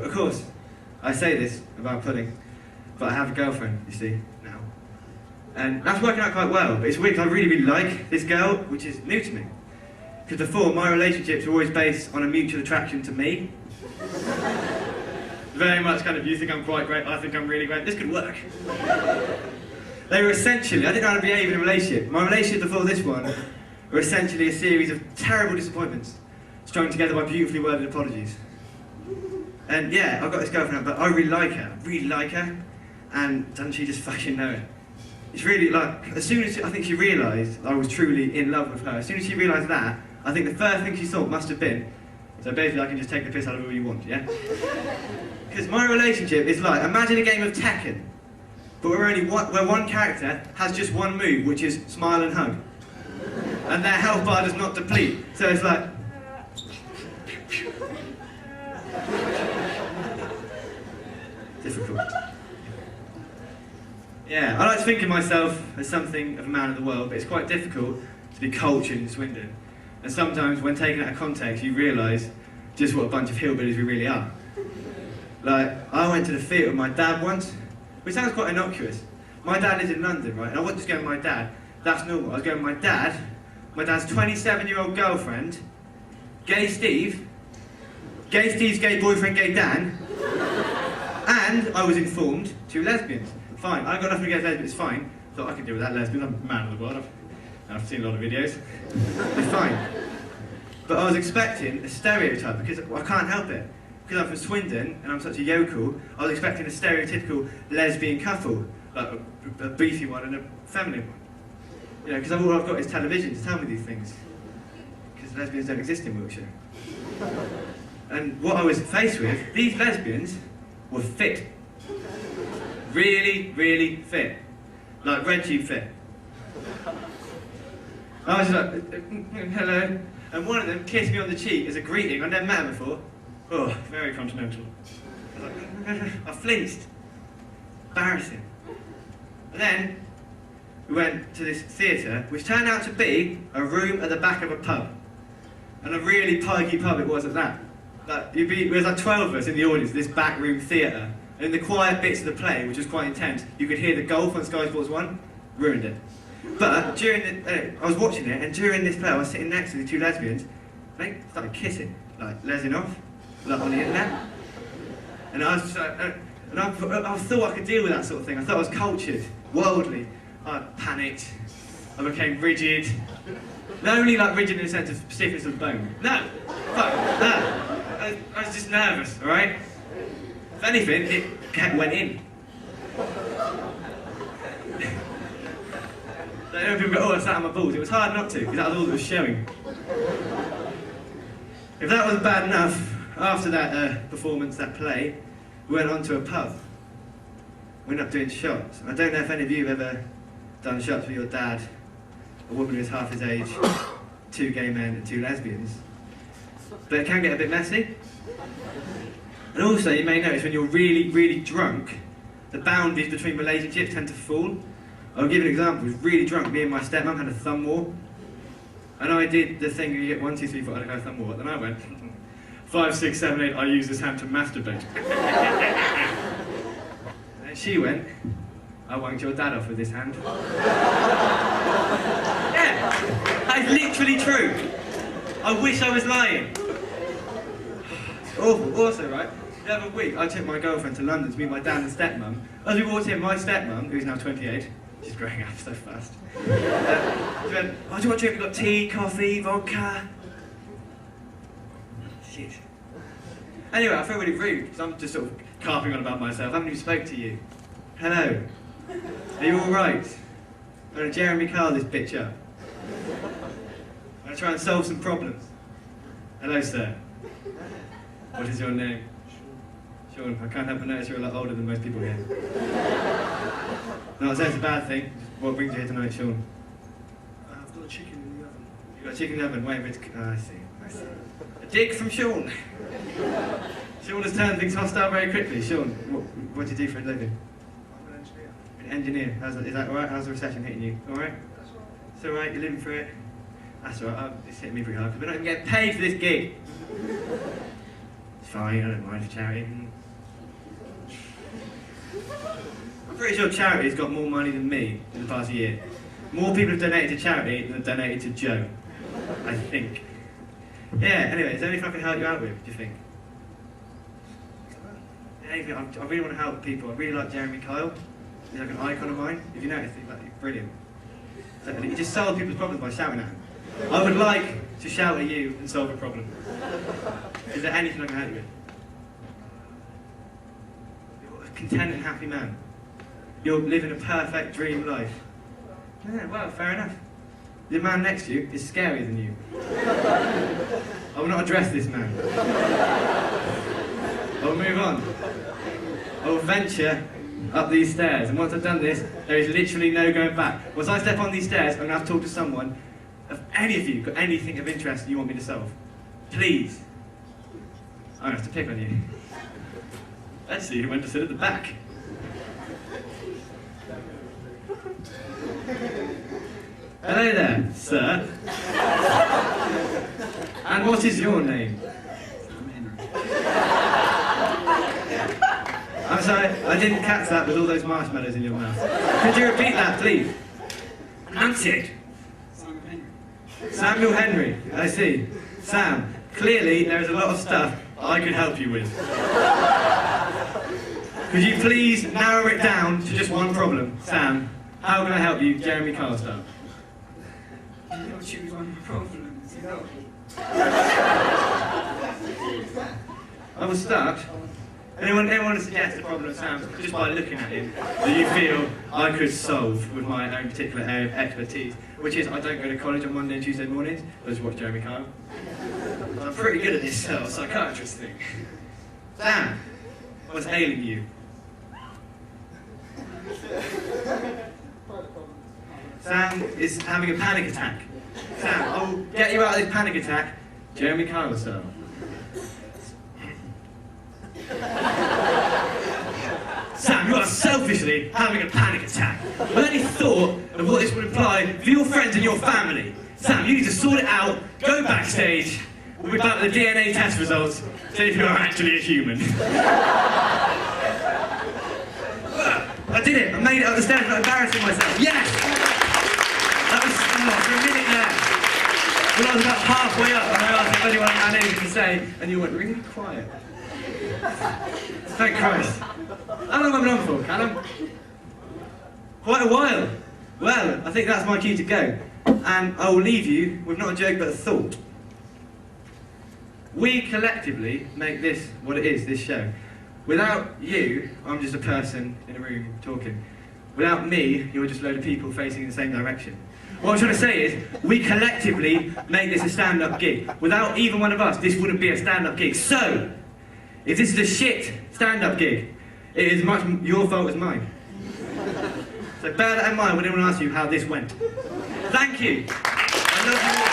So, of course, I say this about pudding, but I have a girlfriend, you see, now. And that's working out quite well, but it's weird because I really, really like this girl, which is new to me. Because before, my relationships were always based on a mutual attraction to me. Very much kind of, you think I'm quite great, I think I'm really great, this could work. They were essentially, I didn't know how to behave in a relationship. My relationship before this one were essentially a series of terrible disappointments, strung together by beautifully worded apologies. And yeah, I've got this girlfriend, but I really like her, and doesn't she just fucking know it? It's really like, as soon as I think she realised I was truly in love with her, as soon as she realised that, I think the first thing she thought must have been, so basically I can just take the piss out of who you want, yeah? Because my relationship is like, imagine a game of Tekken, but where one character has just one move, which is smile and hug. And their health bar does not deplete. So it's like... difficult. Yeah, I like to think of myself as something of a man of the world, but it's quite difficult to be cultured in Swindon. And sometimes, when taken out of context, you realise just what a bunch of hillbillies we really are. Like, I went to the theatre with my dad once, which sounds quite innocuous. My dad lives in London, right, and I wasn't just going with my dad. That's normal. I was going with my dad's 27-year-old girlfriend, gay Steve, gay Steve's gay boyfriend, gay Dan, and I was informed 2 lesbians. Fine, I got nothing against lesbians, it's fine. Thought I could deal with that, lesbian, I'm a man of the world. I've seen a lot of videos. It's fine. But I was expecting a stereotype, because I can't help it. Because I'm from Swindon, and I'm such a yokel, I was expecting a stereotypical lesbian couple, like a beefy one and a feminine one. You know, because all I've got is television to tell me these things. Because lesbians don't exist in Wiltshire. And what I was faced with, these lesbians were fit. Really, really fit. Like red tube fit. I was like, hello. And one of them kissed me on the cheek as a greeting. I'd never met her before. Oh, very continental. I was like, I flinched. Embarrassing. And then we went to this theatre, which turned out to be a room at the back of a pub. And a really pikey pub it was at that. Like, there was like 12 of us in the audience, this back room theatre. And in the quiet bits of the play, which was quite intense, you could hear the golf on Sky Sports 1. Ruined it. But during the, I was watching it, and during this play, I was sitting next to the 2 lesbians. They started kissing, like lesing off, like on the internet. And I was just like, and I thought I could deal with that sort of thing. I thought I was cultured, worldly. I panicked. I became rigid. Not only like rigid in the sense of stiffness of bone. No, fuck, no. I was just nervous, all right? If anything, it went in. I know people go, oh, I sat on my balls. It was hard not to, because that was all that was showing. If that was bad enough, after that performance, that play, we went on to a pub. We ended up doing shots. I don't know if any of you have ever done shots with your dad, a woman who's half his age, 2 gay men and 2 lesbians. But it can get a bit messy. And also, you may notice when you're really, really drunk, the boundaries between relationships tend to fall. I'll give you an example. I was really drunk. Me and my stepmom had a thumb war. And I did the thing where you get 1, 2, 3, 4, I don't know, thumb war. Then I went, 5, 6, 7, 8, I use this hand to masturbate. And she went, I wonked your dad off with this hand. Yeah, that's literally true. I wish I was lying. Awful. Also, right, the other week I took my girlfriend to London to meet my dad and stepmum. As we walked in, my stepmum, who's now 28, she's growing up so fast, she went, oh, do you want a drink? We've got tea, coffee, vodka. Shit. Anyway, I feel really rude, because I'm just sort of carping on about myself. I haven't even spoke to you. Hello. Are you alright? I'm going to Jeremy Carl this bitch up. I'm going to try and solve some problems. Hello, sir. What is your name? Sean. I can't help but notice you're a lot older than most people here. No, I'll say it's a bad thing. What brings you here tonight, Sean? I've got a chicken in the oven. You've got a chicken in the oven? Wait a minute. Oh, I see. A dig from Sean. Sean has turned things hostile very quickly. Sean, what do you do for a living? I'm an engineer. An engineer. Is that alright? How's the recession hitting you? Alright? It's alright, you're living through it? That's alright, it's hitting me pretty hard, because we're not even getting paid for this gig. It's fine, I don't mind for charity. I'm pretty sure charity's got more money than me in the past year. More people have donated to charity than have donated to Joe, I think. Yeah, anyway, is there anything I can help you out with, do you think? Anything, I really want to help people. I really like Jeremy Kyle. He's like an icon of mine. If you notice, he's like brilliant. So he just solves people's problems by shouting at them. I would like to shout at you and solve a problem. Is there anything I can help you with? You're a content and happy man. You're living a perfect dream life. Yeah, well, fair enough. The man next to you is scarier than you. I will not address this man. I will move on. I will venture up these stairs, and once I've done this, there is literally no going back. Once I step on these stairs, I'm going to have to talk to someone. If any of you got anything of interest you want me to solve, please. I'm going to have to pick on you. Let's see who went to sit at the back. Hello there, sir. And what is your name? I'm sorry, I didn't catch that with all those marshmallows in your mouth. Could you repeat that, please? Enunciate. Samuel Henry, I see. Sam, clearly there is a lot of stuff I could help you with. Could you please narrow it down to just one problem? Sam, how can I help you, Jeremy Carlstar? You'll choose one problem, you know. I will start. Anyone want to suggest a problem of Sam's just by looking at him that you feel I could solve with my own particular area of expertise? Which is, I don't go to college on Monday and Tuesday mornings, I just watch Jeremy Kyle. I'm pretty good at this psychiatrist thing. Sam, what's ailing you? Sam is having a panic attack. Sam, I will get you out of this panic attack, Jeremy Kyle style. Sam, you are selfishly having a panic attack. With any thought of what this would imply for your friends and your family. Sam, you need to sort it out, go backstage, we'll be back with the DNA test results, see if you are actually a human. I did it, I made it up the stairs without embarrassing myself. Yes! That was for a minute there. When I was about halfway up and I asked if anyone had anything to say, and you went really quiet. Thank Christ. How long have I been on for, Callum? Quite a while. Well, I think that's my cue to go. And I will leave you with not a joke but a thought. We collectively make this what it is, this show. Without you, I'm just a person in a room talking. Without me, you're just a load of people facing in the same direction. What I'm trying to say is, we collectively make this a stand-up gig. Without either one of us, this wouldn't be a stand-up gig. So, if this is a shit stand-up gig, it is much your fault as mine. So bear that in mind when anyone asks you how this went. Thank you. I love you all.